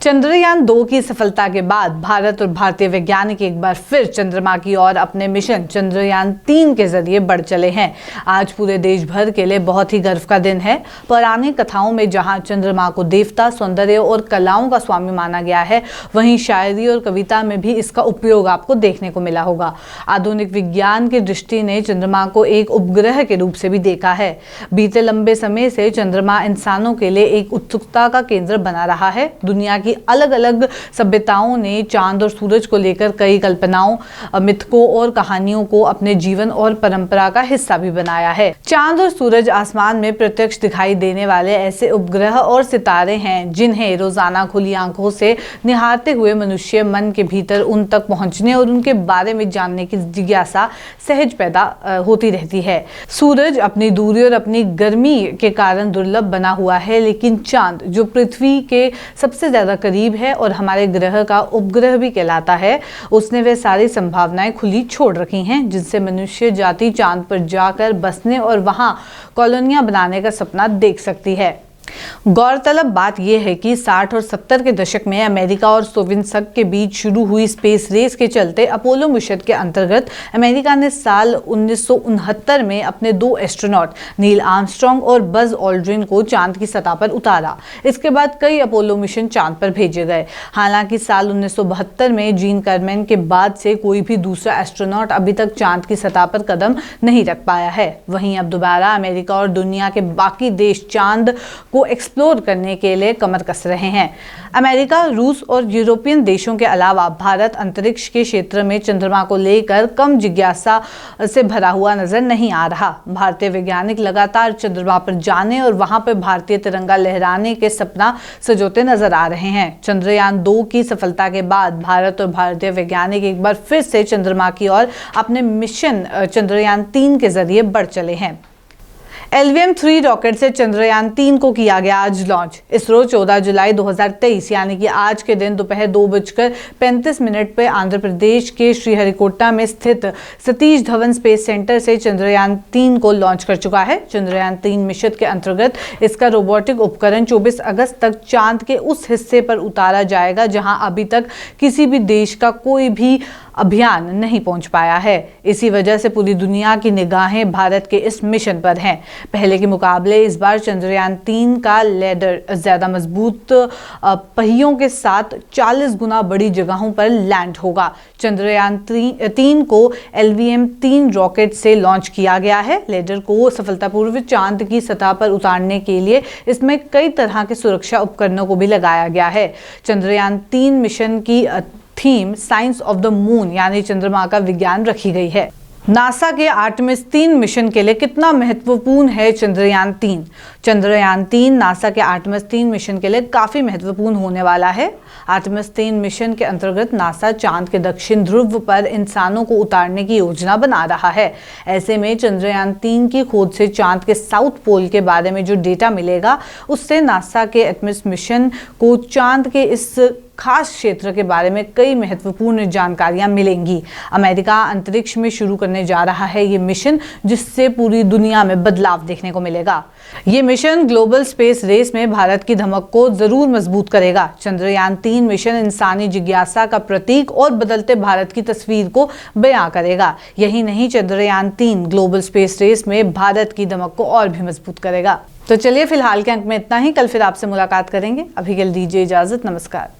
चंद्रयान 2 की सफलता के बाद भारत और भारतीय वैज्ञानिक एक बार फिर चंद्रमा की ओर अपने मिशन चंद्रयान 3 के जरिए बढ़ चले हैं। आज पूरे देश भर के लिए बहुत ही गर्व का दिन है। पौराणिक कथाओं में जहां चंद्रमा को देवता, सौंदर्य और कलाओं का स्वामी माना गया है, वहीं शायरी और कविता में भी इसका उपयोग आपको देखने को मिला होगा। आधुनिक विज्ञान की दृष्टि ने चंद्रमा को एक उपग्रह के रूप से भी देखा है। बीते लंबे समय से चंद्रमा इंसानों के लिए एक उत्सुकता का केंद्र बना रहा है। दुनिया की अलग अलग सभ्यताओं ने चांद और सूरज को लेकर कई कल्पनाओं, मिथकों और कहानियों को अपने जीवन और परंपरा का हिस्सा भी बनाया है। चांद और सूरज आसमान में प्रत्यक्ष दिखाई देने वाले ऐसे उपग्रह और सितारे हैं जिन्हें रोजाना खुली आंखों से निहारते हुए मनुष्य मन के भीतर उन तक पहुंचने और उनके बारे में जानने की जिज्ञासा सहज पैदा होती रहती है। सूरज अपनी दूरी और अपनी गर्मी के कारण दुर्लभ बना हुआ है, लेकिन चांद जो पृथ्वी के सबसे ज्यादा करीब है और हमारे ग्रह का उपग्रह भी कहलाता है, उसने वे सारी संभावनाएं खुली छोड़ रखी हैं जिनसे मनुष्य जाति चांद पर जाकर बसने और वहां कॉलोनियां बनाने का सपना देख सकती है। गौरतलब बात यह है कि 60 और 70 के दशक में अमेरिका और सोवियत संघ के बीच शुरू हुई स्पेस रेस के चलते अपोलो मिशन के अंतर्गत अमेरिका ने साल 1969 में अपने 2 एस्ट्रोनॉट नील आर्मस्ट्रांग और बज ऑल्ड्रिन को चांद की सतह पर उतारा। इसके बाद कई अपोलो मिशन चांद पर भेजे गए। हालांकि साल 1972 में जीन कर्मैन के बाद से कोई भी दूसरा एस्ट्रोनॉट अभी तक चांद की सतह पर कदम नहीं रख पाया है। वहीं अब दोबारा अमेरिका और दुनिया के बाकी देश चांद को एक्सप्लोर करने के लिए कमर कस रहे हैं। अमेरिका, रूस और यूरोपियन देशों के अलावा भारत अंतरिक्ष के क्षेत्र में चंद्रमा को लेकर कम जिज्ञासा से भरा हुआ नजर नहीं आ रहा। भारतीय वैज्ञानिक लगातार चंद्रमा पर जाने और वहां पर भारतीय तिरंगा लहराने के सपना सजोते नजर आ रहे हैं। चंद्रयान 2 की सफलता के बाद भारत और भारतीय वैज्ञानिक एक बार फिर से चंद्रमा की ओर अपने मिशन चंद्रयान 3 के जरिए बढ़ चले हैं। LVM-3 रॉकेट से चंद्रयान 3 को किया गया आज लॉन्च। इसरो 14 जुलाई 2023 यानी कि आज के दिन दोपहर 2:35 पर आंध्र प्रदेश के श्रीहरिकोटा में स्थित सतीश धवन स्पेस सेंटर से चंद्रयान 3 को लॉन्च कर चुका है। चंद्रयान 3 मिशन के अंतर्गत इसका रोबोटिक उपकरण 24 अगस्त तक चांद के उस हिस्से पर उतारा जाएगा जहां अभी तक किसी भी देश का कोई भी अभियान नहीं पहुंच पाया है। इसी वजह से पूरी दुनिया की निगाहें भारत के इस मिशन पर हैं। पहले के मुकाबले इस बार चंद्रयान 3 का लैंडर ज्यादा मजबूत पहियों के साथ 40 गुना बड़ी जगहों पर लैंड होगा। चंद्रयान 3 को LVM-3 रॉकेट से लॉन्च किया गया है। लैंडर को सफलतापूर्वक चांद की सतह पर उतारने के लिए इसमें कई तरह के सुरक्षा उपकरणों को भी लगाया गया है। चंद्रयान 3 मिशन की theme science of the moon यानी चंद्रमा का विज्ञान रखी गई है। नासा के आर्टेमिस 3 मिशन के लिए कितना महत्वपूर्ण है चंद्रयान 3? चंद्रयान 3 नासा के आर्टेमिस 3 मिशन के लिए काफी महत्वपूर्ण होने वाला है। आर्टेमिस 3 मिशन के अंतर्गत नासा चांद के दक्षिण ध्रुव पर इंसानों को उतारने की योजना बना रहा है। ऐसे में चंद्रयान 3 की खोज से चांद के साउथ पोल के बारे में जो डेटा मिलेगा, उससे नासा के आर्टेमिस मिशन को चांद के इस खास क्षेत्र के बारे में कई महत्वपूर्ण जानकारियां मिलेंगी। अमेरिका अंतरिक्ष में शुरू करने जा रहा है ये मिशन, जिससे पूरी दुनिया में बदलाव देखने को मिलेगा। ये मिशन ग्लोबल स्पेस रेस में भारत की धमक को जरूर मजबूत करेगा। चंद्रयान 3 मिशन इंसानी जिज्ञासा का प्रतीक और बदलते भारत की तस्वीर को बयां करेगा। यही नहीं, चंद्रयान 3 ग्लोबल स्पेस रेस में भारत की धमक को और भी मजबूत करेगा। तो चलिए फिलहाल के अंक में इतना ही। कल फिर आपसे मुलाकात करेंगे। अभी के लिए दीजिए इजाजत। नमस्कार।